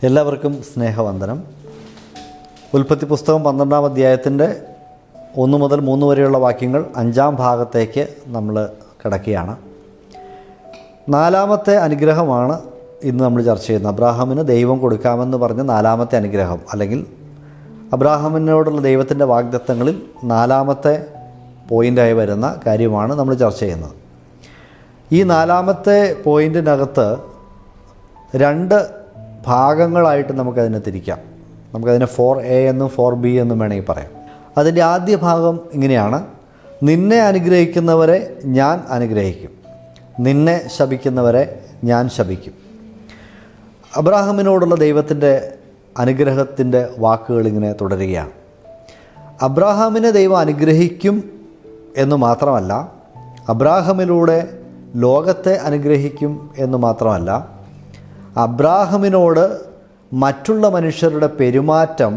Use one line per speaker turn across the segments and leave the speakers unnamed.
എല്ലാവർക്കും സ്നേഹവന്ദനം. ഉൽപ്പത്തി പുസ്തകം 12-ാം അധ്യായത്തിൻ്റെ 1 മുതൽ 3 വരെയുള്ള വാക്യങ്ങൾ 5-ാം ഭാഗത്തേക്ക് നമ്മൾ കിടക്കുകയാണ്. 4-ാമത്തെ അനുഗ്രഹമാണ് ഇന്ന് നമ്മൾ ചർച്ച ചെയ്യുന്നത്. അബ്രാഹാമിന് ദൈവം കൊടുക്കാമെന്ന് പറഞ്ഞ 4-ാമത്തെ അനുഗ്രഹം, അല്ലെങ്കിൽ അബ്രാഹാമിനോടുള്ള ദൈവത്തിൻ്റെ വാഗ്ദത്തങ്ങളിൽ 4-ാമത്തെ പോയിൻ്റായി വരുന്ന കാര്യമാണ് നമ്മൾ ചർച്ച ചെയ്യുന്നത്. ഈ 4-ാമത്തെ പോയിൻറ്റിനകത്ത് 2 ഭാഗങ്ങളായിട്ട് നമുക്കതിനെ തിരിക്കാം. നമുക്കതിനെ 4A എന്നും 4B എന്നും വേണമെങ്കിൽ പറയാം. അതിൻ്റെ ആദ്യ ഭാഗം ഇങ്ങനെയാണ്: നിന്നെ അനുഗ്രഹിക്കുന്നവരെ ഞാൻ അനുഗ്രഹിക്കും, നിന്നെ ശപിക്കുന്നവരെ ഞാൻ ശപിക്കും. അബ്രാഹാമിനോടുള്ള ദൈവത്തിൻ്റെ അനുഗ്രഹത്തിൻ്റെ വാക്കുകൾ ഇങ്ങനെ തുടരുകയാണ്. അബ്രാഹാമിനെ ദൈവം അനുഗ്രഹിക്കും എന്ന് മാത്രമല്ല, അബ്രാഹാമിലൂടെ ലോകത്തെ അനുഗ്രഹിക്കും എന്ന് മാത്രമല്ല, അബ്രാഹാമിനോട് മറ്റുള്ള മനുഷ്യരുടെ പെരുമാറ്റം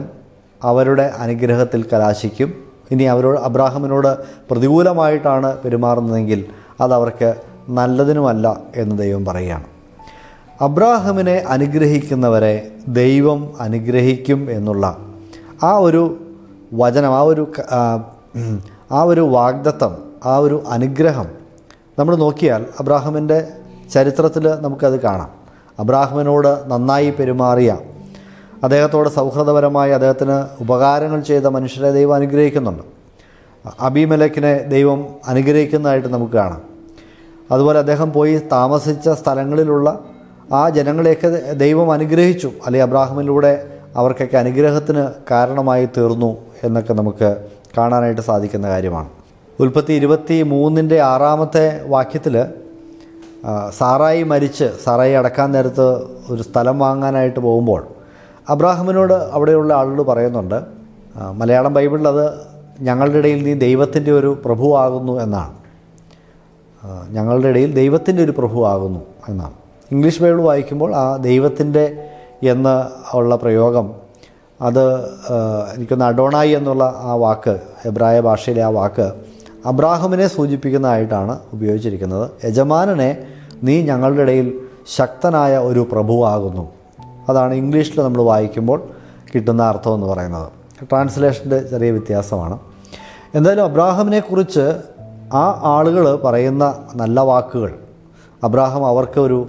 അവരുടെ അനുഗ്രഹത്തിൽ കലാശിക്കും. ഇനി അബ്രാഹാമിനോട് പ്രതികൂലമായിട്ടാണ് പെരുമാറുന്നതെങ്കിൽ അതവർക്ക് നല്ലതിനുമല്ല എന്ന് ദൈവം പറയുകയാണ്. അബ്രാഹാമിനെ അനുഗ്രഹിക്കുന്നവരെ ദൈവം അനുഗ്രഹിക്കും എന്നുള്ള ആ ഒരു വചനം, ആ ഒരു വാഗ്ദത്തം, ആ ഒരു അനുഗ്രഹം നമ്മൾ നോക്കിയാൽ അബ്രാഹാമിൻ്റെ ചരിത്രത്തിൽ നമുക്കത് കാണാം. അബ്രാഹാമിനോട് നന്നായി പെരുമാറിയ, അദ്ദേഹത്തോട് സൗഹൃദപരമായി അദ്ദേഹത്തിന് ഉപകാരങ്ങൾ ചെയ്ത മനുഷ്യരെ ദൈവം അനുഗ്രഹിക്കുന്നുണ്ട്. അബീമേലെക്കിനെ ദൈവം അനുഗ്രഹിക്കുന്നതായിട്ട് നമുക്ക് കാണാം. അതുപോലെ അദ്ദേഹം പോയി താമസിച്ച സ്ഥലങ്ങളിലുള്ള ആ ജനങ്ങളെയൊക്കെ ദൈവം അനുഗ്രഹിച്ചു, അല്ലെങ്കിൽ അബ്രാഹാമിലൂടെ അവർക്കൊക്കെ അനുഗ്രഹത്തിന് കാരണമായി തീർന്നു എന്നൊക്കെ നമുക്ക് കാണാനായിട്ട് സാധിക്കുന്ന കാര്യമാണ്. ഉൽപ്പത്തി 23-ന്റെ 6-ാമത്തെ വാക്യത്തിൽ സാറായി മരിച്ച് സാറായി അടക്കാൻ നേരത്ത് ഒരു സ്ഥലം വാങ്ങാനായിട്ട് പോകുമ്പോൾ അബ്രാഹാമിനോട് അവിടെയുള്ള ആളുകൾ പറയുന്നുണ്ട്, മലയാളം ബൈബിളിൽ അത് ഞങ്ങളുടെ ഇടയിൽ നീ ദൈവത്തിൻ്റെ ഒരു പ്രഭുവാകുന്നു എന്നാണ്. ഞങ്ങളുടെ ഇടയിൽ ദൈവത്തിൻ്റെ ഒരു പ്രഭുവാകുന്നു എന്നാണ്. ഇംഗ്ലീഷ് ബൈബിൾ വായിക്കുമ്പോൾ ആ ദൈവത്തിൻ്റെ എന്ന് ഉള്ള പ്രയോഗം, അത് എനിക്കൊന്ന് അഡോണായി എന്നുള്ള ആ വാക്ക്, എബ്രായ ഭാഷയിലെ ആ വാക്ക് അബ്രാഹാമിനെ സൂചിപ്പിക്കുന്നതായിട്ടാണ് ഉപയോഗിച്ചിരിക്കുന്നത്. യജമാനനെ നീ ഞങ്ങളുടെ ഇടയിൽ ശക്തനായ ഒരു പ്രഭുവാകുന്നു. അതാണ് ഇംഗ്ലീഷിൽ നമ്മൾ വായിക്കുമ്പോൾ കിട്ടുന്ന അർത്ഥം എന്ന് പറയുന്നത്. ട്രാൻസ്ലേഷൻ്റെ ചെറിയ വ്യത്യാസമാണ്. എന്തായാലും അബ്രാഹാമിനെക്കുറിച്ച് ആ ആളുകൾ പറയുന്ന നല്ല വാക്കുകൾ, അബ്രാഹാം അവർക്ക് ഒരു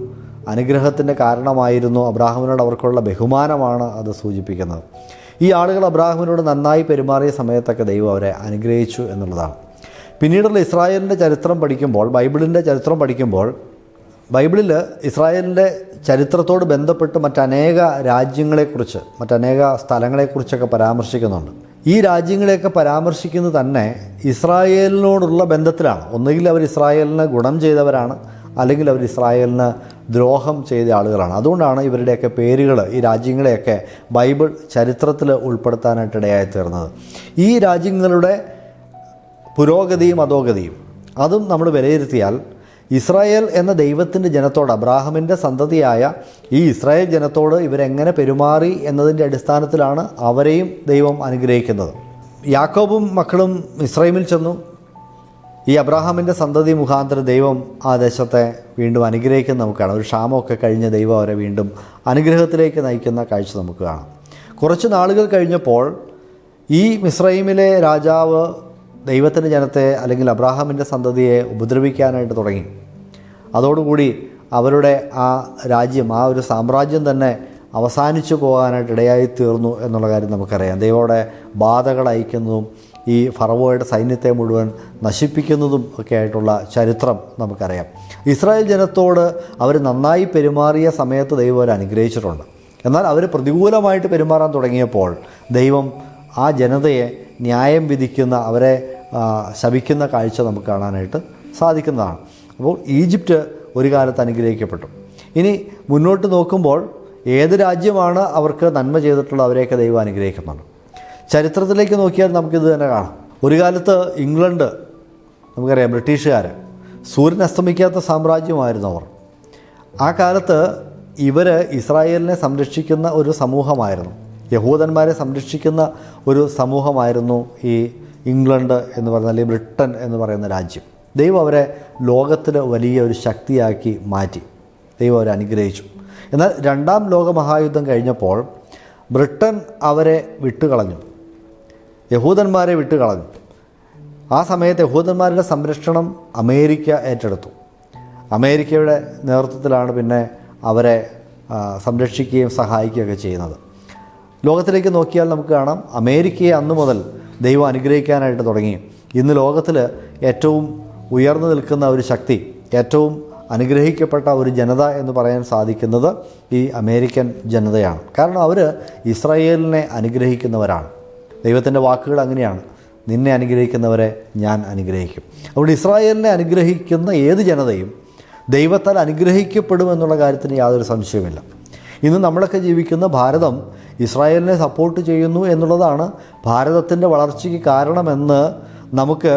അനുഗ്രഹത്തിൻ്റെ കാരണമായിരുന്നു, അബ്രാഹാമിനോട് അവർക്കുള്ള ബഹുമാനമാണ് അത് സൂചിപ്പിക്കുന്നത്. ഈ ആളുകൾ അബ്രാഹാമിനോട് നന്നായി പെരുമാറിയ സമയത്തൊക്കെ ദൈവം അവരെ അനുഗ്രഹിച്ചു എന്നുള്ളതാണ്. പിന്നീടുള്ള ഇസ്രായേലിൻ്റെ ചരിത്രം പഠിക്കുമ്പോൾ, ബൈബിളിൻ്റെ ചരിത്രം പഠിക്കുമ്പോൾ, ബൈബിളിൽ ഇസ്രായേലിൻ്റെ ചരിത്രത്തോട് ബന്ധപ്പെട്ട് മറ്റനേക രാജ്യങ്ങളെക്കുറിച്ച്, മറ്റനേക സ്ഥലങ്ങളെക്കുറിച്ചൊക്കെ പരാമർശിക്കുന്നുണ്ട്. ഈ രാജ്യങ്ങളെയൊക്കെ പരാമർശിക്കുന്നത് തന്നെ ഇസ്രായേലിനോടുള്ള ബന്ധത്തിലാണ്. ഒന്നുകിൽ അവർ ഇസ്രായേലിന് ഗുണം ചെയ്തവരാണ്, അല്ലെങ്കിൽ അവർ ഇസ്രായേലിന് ദ്രോഹം ചെയ്ത ആളുകളാണ്. അതുകൊണ്ടാണ് ഇവരുടെയൊക്കെ പേരുകൾ, ഈ രാജ്യങ്ങളെയൊക്കെ ബൈബിൾ ചരിത്രത്തിൽ ഉൾപ്പെടുത്താനായിട്ട് ഇടയായി തീർന്നത്. ഈ രാജ്യങ്ങളുടെ പുരോഗതിയും അധോഗതിയും അതും നമ്മൾ വിലയിരുത്തിയാൽ, ഇസ്രായേൽ എന്ന ദൈവത്തിൻ്റെ ജനത്തോട്, അബ്രാഹാമിൻ്റെ സന്തതിയായ ഈ ഇസ്രായേൽ ജനത്തോട് ഇവരെങ്ങനെ പെരുമാറി എന്നതിൻ്റെ അടിസ്ഥാനത്തിലാണ് അവരെയും ദൈവം അനുഗ്രഹിക്കുന്നത്. യാക്കോബും മക്കളും മിസ്രൈമിൽ ചെന്നു. ഈ അബ്രാഹാമിൻ്റെ സന്തതി മുഖാന്തരം ദൈവം ആ ദേശത്തെ വീണ്ടും അനുഗ്രഹിക്കുന്ന നമുക്ക് കാണാം. ഒരു ക്ഷാമമൊക്കെ കഴിഞ്ഞ് ദൈവം അവരെ വീണ്ടും അനുഗ്രഹത്തിലേക്ക് നയിക്കുന്ന കാഴ്ച നമുക്ക് കാണാം. കുറച്ച് നാളുകൾ കഴിഞ്ഞപ്പോൾ ഈ മിസ്രൈമിലെ രാജാവ് ദൈവത്തിൻ്റെ ജനത്തെ, അല്ലെങ്കിൽ അബ്രാഹാമിൻ്റെ സന്തതിയെ ഉപദ്രവിക്കാനായിട്ട് തുടങ്ങി. അതോടുകൂടി അവരുടെ ആ രാജ്യം, ആ ഒരു സാമ്രാജ്യം തന്നെ അവസാനിച്ചു പോകാനായിട്ട് ഇടയായി തീർന്നു എന്നുള്ള കാര്യം നമുക്കറിയാം. ദൈവയുടെ ബാധകൾ അയക്കുന്നതും ഈ ഫറവോയുടെ സൈന്യത്തെ മുഴുവൻ നശിപ്പിക്കുന്നതും ഒക്കെ ആയിട്ടുള്ള ചരിത്രം നമുക്കറിയാം. ഇസ്രായേൽ ജനത്തോട് അവർ നന്നായി പെരുമാറിയ സമയത്ത് ദൈവം അവരെ അനുഗ്രഹിച്ചിട്ടുണ്ട്. എന്നാൽ അവർ പ്രതികൂലമായിട്ട് പെരുമാറാൻ തുടങ്ങിയപ്പോൾ ദൈവം ആ ജനതയെ ന്യായം വിധിക്കുന്ന, അവരെ ശപിക്കുന്ന കാഴ്ച നമുക്ക് കാണാനായിട്ട് സാധിക്കുന്നതാണ്. അപ്പോൾ ഈജിപ്റ്റ് ഒരു കാലത്ത് അനുഗ്രഹിക്കപ്പെട്ടു. ഇനി മുന്നോട്ട് നോക്കുമ്പോൾ ഏത് രാജ്യമാണ് അവർക്ക് നന്മ ചെയ്തിട്ടുള്ള അവരെയൊക്കെ ദൈവം അനുഗ്രഹിക്കുന്നുണ്ട്. ചരിത്രത്തിലേക്ക് നോക്കിയാൽ നമുക്കിത് തന്നെ കാണാം. ഒരു കാലത്ത് ഇംഗ്ലണ്ട്, നമുക്കറിയാം, ബ്രിട്ടീഷുകാർ സൂര്യൻ അസ്തമിക്കാത്ത സാമ്രാജ്യമായിരുന്നു അവർ. ആ കാലത്ത് ഇവർ ഇസ്രായേലിനെ സംരക്ഷിക്കുന്ന ഒരു സമൂഹമായിരുന്നു, യഹൂദന്മാരെ സംരക്ഷിക്കുന്ന ഒരു സമൂഹമായിരുന്നു ഈ ഇംഗ്ലണ്ട് എന്ന് പറയുന്ന, അല്ലെങ്കിൽ ബ്രിട്ടൻ എന്ന് പറയുന്ന രാജ്യം. ദൈവം അവരെ ലോകത്തിൽ വലിയ ഒരു ശക്തിയാക്കി മാറ്റി. ദൈവം അവരെ അനുഗ്രഹിച്ചു. എന്നാൽ രണ്ടാം ലോകമഹായുദ്ധം കഴിഞ്ഞപ്പോൾ ബ്രിട്ടൻ അവരെ വിട്ടുകളഞ്ഞു, യഹൂദന്മാരെ വിട്ടുകളഞ്ഞു. ആ സമയത്ത് യഹൂദന്മാരുടെ സംരക്ഷണം അമേരിക്ക ഏറ്റെടുത്തു. അമേരിക്കയുടെ നേതൃത്വത്തിലാണ് പിന്നെ അവരെ സംരക്ഷിക്കുകയും സഹായിക്കുകയൊക്കെ ചെയ്യുന്നത്. ലോകത്തിലേക്ക് നോക്കിയാൽ നമുക്ക് കാണാം, അമേരിക്കയെ അന്നു മുതൽ ദൈവം അനുഗ്രഹിക്കാനായിട്ട് തുടങ്ങി. ഇന്ന് ലോകത്തിൽ ഏറ്റവും ഉയർന്നു നിൽക്കുന്ന ഒരു ശക്തി, ഏറ്റവും അനുഗ്രഹിക്കപ്പെട്ട ഒരു ജനത എന്ന് പറയാൻ സാധിക്കുന്നത് ഈ അമേരിക്കൻ ജനതയാണ്. കാരണം അവർ ഇസ്രായേലിനെ അനുഗ്രഹിക്കുന്നവരാണ്. ദൈവത്തിൻ്റെ വാക്കുകൾ അങ്ങനെയാണ്, നിന്നെ അനുഗ്രഹിക്കുന്നവരെ ഞാൻ അനുഗ്രഹിക്കും. അതുകൊണ്ട് ഇസ്രായേലിനെ അനുഗ്രഹിക്കുന്ന ഏത് ജനതയും ദൈവത്താൽ അനുഗ്രഹിക്കപ്പെടുമെന്നുള്ള കാര്യത്തിന് യാതൊരു സംശയവുമില്ല. ഇന്ന് നമ്മളൊക്കെ ജീവിക്കുന്ന ഭാരതം ഇസ്രായേലിനെ സപ്പോർട്ട് ചെയ്യുന്നു എന്നുള്ളതാണ് ഭാരതത്തിൻ്റെ വളർച്ചയ്ക്ക് കാരണമെന്ന് നമുക്ക്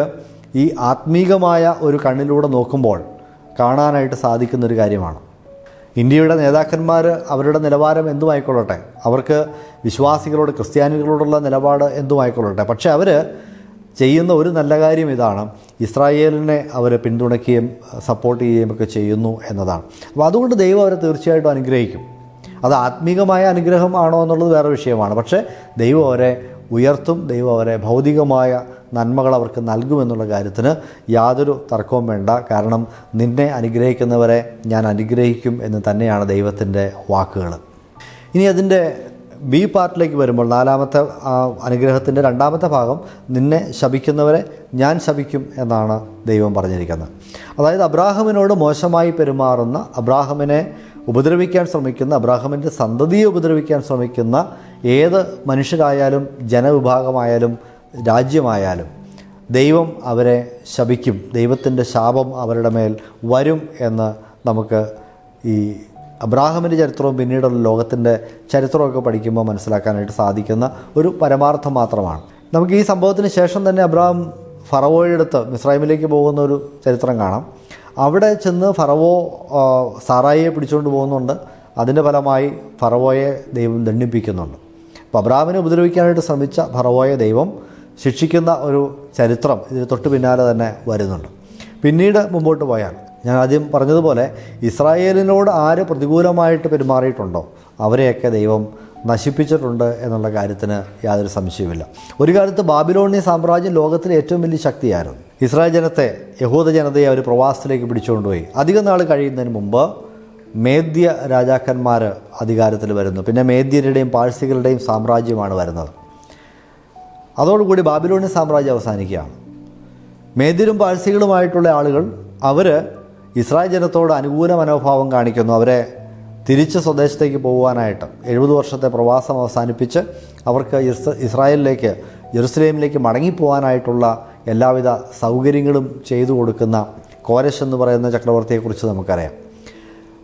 ഈ ആത്മീകമായ ഒരു കണ്ണിലൂടെ നോക്കുമ്പോൾ കാണാനായിട്ട് സാധിക്കുന്നൊരു കാര്യമാണ്. ഇന്ത്യയുടെ നേതാക്കന്മാർ അവരുടെ നിലവാരം എന്തുമായിക്കൊള്ളട്ടെ, അവർക്ക് വിശ്വാസികളോട്, ക്രിസ്ത്യാനികളോടുള്ള നിലപാട് എന്തുമായിക്കൊള്ളട്ടെ, പക്ഷേ അവർ ചെയ്യുന്ന ഒരു നല്ല കാര്യം ഇതാണ്, ഇസ്രായേലിനെ അവർ പിന്തുണയ്ക്കുകയും സപ്പോർട്ട് ചെയ്യുകയും ഒക്കെ ചെയ്യുന്നു എന്നതാണ്. അപ്പോൾ അതുകൊണ്ട് ദൈവം അവരെ തീർച്ചയായിട്ടും അനുഗ്രഹിക്കും. അത് ആത്മീകമായ അനുഗ്രഹമാണോ എന്നുള്ളത് വേറെ വിഷയമാണ്. പക്ഷേ ദൈവം അവരെ ഉയർത്തും, ദൈവം അവരെ ഭൗതികമായ നന്മകൾ അവർക്ക് നൽകുമെന്നുള്ള കാര്യത്തിന് യാതൊരു തർക്കവും വേണ്ട. കാരണം നിന്നെ അനുഗ്രഹിക്കുന്നവരെ ഞാൻ അനുഗ്രഹിക്കും എന്ന് തന്നെയാണ് ദൈവത്തിൻ്റെ വാക്കുകൾ. ഇനി അതിൻ്റെ ബി പാർട്ടിലേക്ക് വരുമ്പോൾ, നാലാമത്തെ അനുഗ്രഹത്തിൻ്റെ രണ്ടാമത്തെ ഭാഗം, നിന്നെ ശപിക്കുന്നവരെ ഞാൻ ശപിക്കും എന്നാണ് ദൈവം പറഞ്ഞിരിക്കുന്നത്. അതായത് അബ്രാഹാമിനോട് മോശമായി പെരുമാറുന്ന, അബ്രാഹാമിനെ ഉപദ്രവിക്കാൻ ശ്രമിക്കുന്ന, അബ്രാഹാമിൻ്റെ സന്തതിയെ ഉപദ്രവിക്കാൻ ശ്രമിക്കുന്ന ഏത് മനുഷ്യരായാലും, ജനവിഭാഗമായാലും, രാജ്യമായാലും ദൈവം അവരെ ശപിക്കും. ദൈവത്തിൻ്റെ ശാപം അവരുടെ മേൽ വരും എന്ന് നമുക്ക് ഈ അബ്രാഹാമിൻ്റെ ചരിത്രവും പിന്നീടുള്ള ലോകത്തിൻ്റെ ചരിത്രമൊക്കെ പഠിക്കുമ്പോൾ മനസ്സിലാക്കാനായിട്ട് സാധിക്കുന്ന ഒരു പരമാർത്ഥം മാത്രമാണ്. നമുക്ക് ഈ സംഭവത്തിന് ശേഷം തന്നെ അബ്രാഹാം ഫറവോയുടെ അടുത്ത് മിസ്രൈമിലേക്ക് പോകുന്ന ഒരു ചരിത്രം കാണാം. അവിടെ ചെന്ന് ഫറവോ സാറായിയെ പിടിച്ചുകൊണ്ട് പോകുന്നുണ്ട്. അതിൻ്റെ ഫലമായി ഫറവോയെ ദൈവം ദണ്ഡിപ്പിക്കുന്നുണ്ട്. അപ്പോൾ അബ്രാഹാമിനെ ഉപദ്രവിക്കാനായിട്ട് ശ്രമിച്ച ഫറവോയെ ദൈവം ശിക്ഷിക്കുന്ന ഒരു ചരിത്രം ഇതിന് തൊട്ട് പിന്നാലെ തന്നെ വരുന്നുണ്ട്. പിന്നീട് മുമ്പോട്ട് പോയാൽ, ഞാൻ ആദ്യം പറഞ്ഞതുപോലെ, ഇസ്രായേലിനോട് ആര് പ്രതികൂലമായിട്ട് പെരുമാറിയിട്ടുണ്ടോ അവരെയൊക്കെ ദൈവം നശിപ്പിച്ചിട്ടുണ്ട് എന്നുള്ള കാര്യത്തിന് യാതൊരു സംശയവുമില്ല. ഒരു കാലത്ത് ബാബിലോണിയ സാമ്രാജ്യം ലോകത്തിലെ ഏറ്റവും വലിയ ശക്തിയായിരുന്നു. ഇസ്രായേൽ ജനത്തെ, യഹൂദ ജനതയെ അവർ പ്രവാസത്തിലേക്ക് പിടിച്ചുകൊണ്ടുപോയി. അധികം നാൾ കഴിയുന്നതിന് മുമ്പ് മേദ്യ രാജാക്കന്മാർ അധികാരത്തിൽ വരുന്നു. പിന്നെ മേദ്യരുടെയും പാഴ്സികളുടെയും സാമ്രാജ്യമാണ് വരുന്നത്. അതോടുകൂടി ബാബിലോണിയ സാമ്രാജ്യം അവസാനിക്കുകയാണ്. മേദ്യരും പാഴ്സികളുമായിട്ടുള്ള ആളുകൾ അവർ ഇസ്രായേൽ ജനത്തോട് അനുകൂല മനോഭാവം കാണിക്കുന്നു. അവരെ തിരിച്ച് സ്വദേശത്തേക്ക് പോകുവാനായിട്ട് 70 വർഷത്തെ പ്രവാസം അവസാനിപ്പിച്ച് അവർക്ക് ഇസ്രായേലിലേക്ക്, ജെറുസലേമിലേക്ക് മടങ്ങിപ്പോകാനായിട്ടുള്ള എല്ലാവിധ സൗകര്യങ്ങളും ചെയ്തു കൊടുക്കുന്ന കോരശ് എന്ന് പറയുന്ന ചക്രവർത്തിയെക്കുറിച്ച് നമുക്കറിയാം.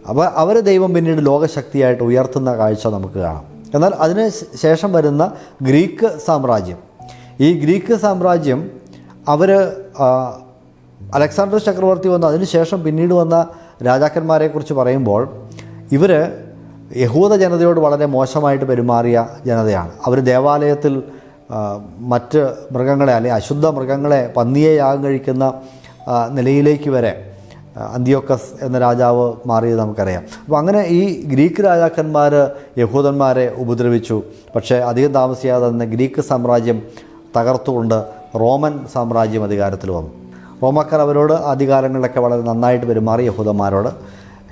അപ്പോൾ അവർ ദൈവം പിന്നീട് ലോകശക്തിയായിട്ട് ഉയർത്തുന്ന കാഴ്ച നമുക്ക് കാണാം. എന്നാൽ അതിന് ശേഷം വരുന്ന ഗ്രീക്ക് സാമ്രാജ്യം, ഈ ഗ്രീക്ക് സാമ്രാജ്യം അവർ അലക്സാണ്ടർ ചക്രവർത്തി വന്ന അതിനുശേഷം പിന്നീട് വന്ന രാജാക്കന്മാരെക്കുറിച്ച് പറയുമ്പോൾ ഇവർ യഹൂദ ജനതയോട് വളരെ മോശമായിട്ട് പെരുമാറിയ ജനതയാണ്. അവർ ദേവാലയത്തിൽ മറ്റ് മൃഗങ്ങളെ, അല്ലെങ്കിൽ അശുദ്ധ മൃഗങ്ങളെ, പന്നിയെ യാഗം കഴിക്കുന്ന നിലയിലേക്ക് വരെ അന്തിയോക്കസ് എന്ന രാജാവ് മാറിയത് നമുക്കറിയാം. അപ്പോൾ അങ്ങനെ ഈ ഗ്രീക്ക് രാജാക്കന്മാർ യഹൂദന്മാരെ ഉപദ്രവിച്ചു. പക്ഷേ അധികം താമസിയാതെ തന്നെ ഗ്രീക്ക് സാമ്രാജ്യം തകർത്തുകൊണ്ട് റോമൻ സാമ്രാജ്യം അധികാരത്തിൽ വന്നു. റോമക്കാർ അവരോട് അധികാരങ്ങളിലൊക്കെ വളരെ നന്നായിട്ട് പെരുമാറി യഹൂദന്മാരോട്.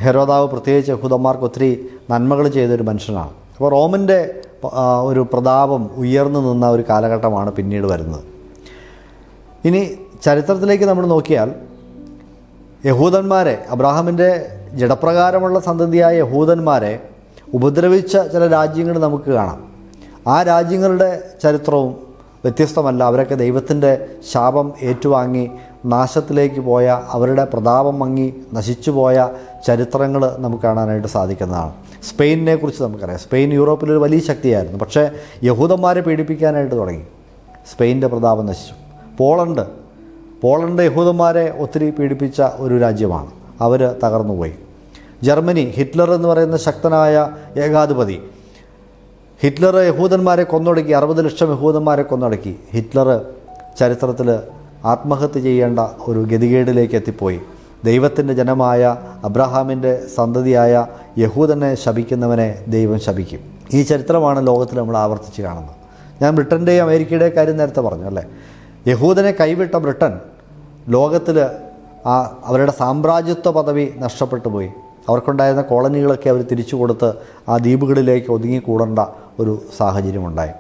ഹെരോദാവ് പ്രത്യേകിച്ച് യഹൂദന്മാർക്ക് ഒത്തിരി നന്മകൾ ചെയ്തൊരു മനുഷ്യനാണ്. അപ്പോൾ റോമിൻ്റെ ഒരു പ്രതാപം ഉയർന്നു നിന്ന ഒരു കാലഘട്ടമാണ് പിന്നീട് വരുന്നത്. ഇനി ചരിത്രത്തിലേക്ക് നമ്മൾ നോക്കിയാൽ, യഹൂദന്മാരെ, അബ്രാഹാമിൻ്റെ ജഡപ്രകാരമുള്ള സന്തതിയായ യഹൂദന്മാരെ ഉപദ്രവിച്ച ചില രാജ്യങ്ങൾ നമുക്ക് കാണാം. ആ രാജ്യങ്ങളുടെ ചരിത്രവും വ്യത്യസ്തമല്ല. അവരൊക്കെ ദൈവത്തിൻ്റെ ശാപം ഏറ്റുവാങ്ങി നാശത്തിലേക്ക് പോയ, അവരുടെ പ്രതാപം മങ്ങി നശിച്ചു പോയ ചരിത്രങ്ങൾ നമുക്ക് കാണാനായിട്ട് സാധിക്കുന്നതാണ്. സ്പെയിനിനെ കുറിച്ച് നമുക്കറിയാം. സ്പെയിൻ യൂറോപ്പിലൊരു വലിയ ശക്തിയായിരുന്നു. പക്ഷേ യഹൂദന്മാരെ പീഡിപ്പിക്കാനായിട്ട് തുടങ്ങി, സ്പെയിനിൻ്റെ പ്രതാപം നശിച്ചു. പോളണ്ട് യഹൂദന്മാരെ ഒത്തിരി പീഡിപ്പിച്ച ഒരു രാജ്യമാണ്. അവർ തകർന്നുപോയി. ജർമ്മനി, ഹിറ്റ്ലർ എന്ന് പറയുന്ന ശക്തനായ ഏകാധിപതി, ഹിറ്റ്ലർ യഹൂദന്മാരെ കൊന്നൊടുക്കി, 60 ലക്ഷം യഹൂദന്മാരെ കൊന്നൊടുക്കി. ഹിറ്റ്ലർ ചരിത്രത്തിൽ ആത്മഹത്യ ചെയ്യേണ്ട ഒരു ഗതികേടിലേക്ക് എത്തിപ്പോയി. ദൈവത്തിൻ്റെ ജനമായ അബ്രഹാമിൻ്റെ സന്തതിയായ യഹൂദനെ ശപിക്കുന്നവനെ ദൈവം ശപിക്കും. ഈ ചരിത്രമാണ് ലോകത്തിൽ നമ്മൾ ആവർത്തിച്ച് കാണുന്നത്. ഞാൻ ബ്രിട്ടൻ്റെയും അമേരിക്കയുടെയും കാര്യം നേരത്തെ പറഞ്ഞു അല്ലേ. യഹൂദനെ കൈവിട്ട ബ്രിട്ടൻ ലോകത്തിൽ അവരുടെ സാമ്രാജ്യത്വ പദവി നഷ്ടപ്പെട്ടു പോയി. അവർക്കുണ്ടായിരുന്ന കോളനികളൊക്കെ അവർ തിരിച്ചു കൊടുത്ത് ആ ദ്വീപുകളിലേക്ക് ഒതുങ്ങിക്കൂടേണ്ട ഒരു സാഹചര്യമുണ്ടായി.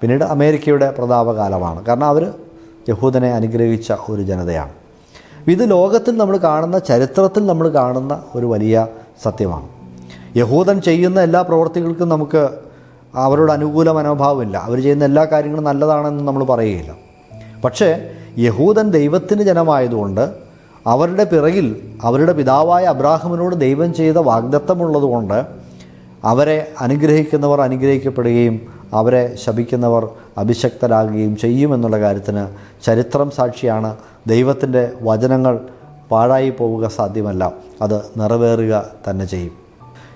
പിന്നീട് അമേരിക്കയുടെ പ്രതാപകാലമാണ്. കാരണം അവർ യഹൂദനെ അനുഗ്രഹിച്ച ഒരു ജനതയാണ്. ഇത് ലോകത്തിൽ നമ്മൾ കാണുന്ന, ചരിത്രത്തിൽ നമ്മൾ കാണുന്ന ഒരു വലിയ സത്യമാണ്. യഹൂദൻ ചെയ്യുന്ന എല്ലാ പ്രവൃത്തികൾക്കും നമുക്ക് അവരോട് അനുകൂല മനോഭാവമില്ല. അവർ ചെയ്യുന്ന എല്ലാ കാര്യങ്ങളും നല്ലതാണെന്ന് നമ്മൾ പറയുകയില്ല. പക്ഷേ യഹൂദൻ ദൈവത്തിന് ജനമായതുകൊണ്ട് അവരുടെ പിറകിൽ അവരുടെ പിതാവായ അബ്രാഹാമിനോട് ദൈവം ചെയ്ത വാഗ്ദത്തമുള്ളതുകൊണ്ട് അവരെ അനുഗ്രഹിക്കുന്നവർ അനുഗ്രഹിക്കപ്പെടുകയും അവരെ ശപിക്കുന്നവർ അഭിഷക്തരാകുകയും ചെയ്യുമെന്നുള്ള കാര്യത്തിന് ചരിത്രം സാക്ഷിയാണ്. ദൈവത്തിൻ്റെ വചനങ്ങൾ പാഴായി പോവുക സാധ്യമല്ല, അത് നിറവേറുക തന്നെ ചെയ്യും.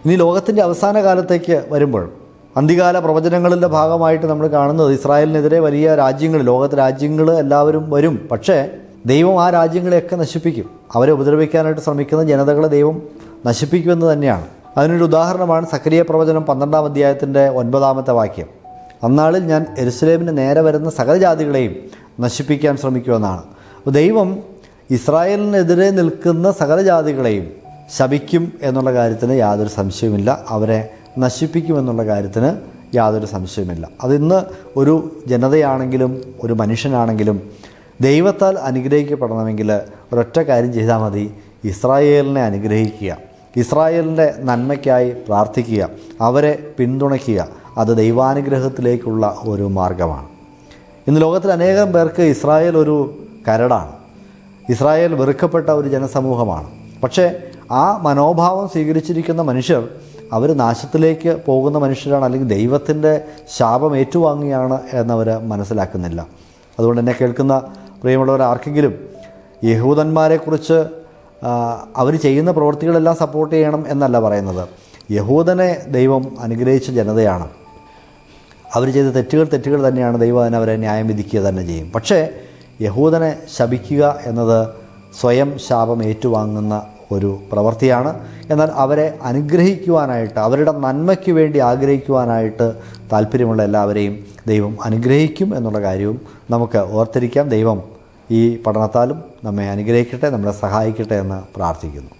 ഇനി ലോകത്തിൻ്റെ അവസാന കാലത്തേക്ക് വരുമ്പോൾ അന്ത്യകാല പ്രവചനങ്ങളുടെ ഭാഗമായിട്ട് നമ്മൾ കാണുന്നത് ഇസ്രായേലിനെതിരെ വലിയ രാജ്യങ്ങൾ, ലോകത്തെ രാജ്യങ്ങൾ എല്ലാവരും വരും. പക്ഷേ ദൈവം ആ രാജ്യങ്ങളെയൊക്കെ നശിപ്പിക്കും. അവരെ ഉപദ്രവിക്കാനായിട്ട് ശ്രമിക്കുന്ന ജനതകളെ ദൈവം നശിപ്പിക്കുമെന്ന് തന്നെയാണ്. അതിനൊരു ഉദാഹരണമാണ് സക്കറിയ പ്രവചനം 12-ാം അധ്യായത്തിൻ്റെ 9-ാമത്തെ വാക്യം. അന്നാളിൽ ഞാൻ യെരുശലേമിന് നേരെ വരുന്ന സകല ജാതികളെയും നശിപ്പിക്കാൻ ശ്രമിക്കുമെന്നാണ്. അപ്പോൾ ദൈവം ഇസ്രായേലിനെതിരെ നിൽക്കുന്ന സകല ജാതികളെയും ശപിക്കും എന്നുള്ള കാര്യത്തിന് യാതൊരു സംശയവുമില്ല. അവരെ നശിപ്പിക്കുമെന്നുള്ള കാര്യത്തിന് യാതൊരു സംശയവുമില്ല. അതിന്ന് ഒരു ജനതയാണെങ്കിലും ഒരു മനുഷ്യനാണെങ്കിലും ദൈവത്താൽ അനുഗ്രഹിക്കപ്പെടണമെങ്കിൽ ഒരൊറ്റ കാര്യം ചെയ്താൽ മതി: ഇസ്രായേലിനെ അനുഗ്രഹിക്കുക, ഇസ്രായേലിൻ്റെ നന്മയ്ക്കായി പ്രാർത്ഥിക്കുക, അവരെ പിന്തുണയ്ക്കുക. അത് ദൈവാനുഗ്രഹത്തിലേക്കുള്ള ഒരു മാർഗമാണ്. ഇന്ന് ലോകത്തിൽ അനേകം പേർക്ക് ഇസ്രായേൽ ഒരു കരടാണ്. ഇസ്രായേൽ വെറുക്കപ്പെട്ട ഒരു ജനസമൂഹമാണ്. പക്ഷേ ആ മനോഭാവം സ്വീകരിച്ചിരിക്കുന്ന മനുഷ്യർ അവർ നാശത്തിലേക്ക് പോകുന്ന മനുഷ്യരാണ്, അല്ലെങ്കിൽ ദൈവത്തിൻ്റെ ശാപം ഏറ്റുവാങ്ങുകയാണ് എന്നവർ മനസ്സിലാക്കുന്നില്ല. അതുകൊണ്ട് എന്നെ കേൾക്കുന്ന പ്രിയമുള്ളവർ, ആർക്കെങ്കിലും യഹൂദന്മാരെക്കുറിച്ച് അവർ ചെയ്യുന്ന പ്രവൃത്തികളെല്ലാം സപ്പോർട്ട് ചെയ്യണം എന്നല്ല പറയുന്നത്. യഹൂദനെ ദൈവം അനുഗ്രഹിച്ച ജനതയാണ്. അവർ ചെയ്ത തെറ്റുകൾ തന്നെയാണ്. ദൈവം അവരെ ന്യായം വിധിക്കുക തന്നെ ചെയ്യും. പക്ഷേ യഹൂദനെ ശപിക്കുക എന്നത് സ്വയം ശാപം ഏറ്റുവാങ്ങുന്ന ഒരു പ്രവൃത്തിയാണ്. എന്നാൽ അവരെ അനുഗ്രഹിക്കുവാനായിട്ട്, അവരുടെ നന്മയ്ക്ക് വേണ്ടി ആഗ്രഹിക്കുവാനായിട്ട് താല്പര്യമുള്ള എല്ലാവരെയും ദൈവം അനുഗ്രഹിക്കും എന്നുള്ള കാര്യവും നമുക്ക് ഓർത്തിരിക്കാം. ദൈവം ഈ പഠനത്താലും നമ്മെ അനുഗ്രഹിക്കട്ടെ, നമ്മളെ സഹായിക്കട്ടെ എന്ന് പ്രാർത്ഥിക്കുന്നു.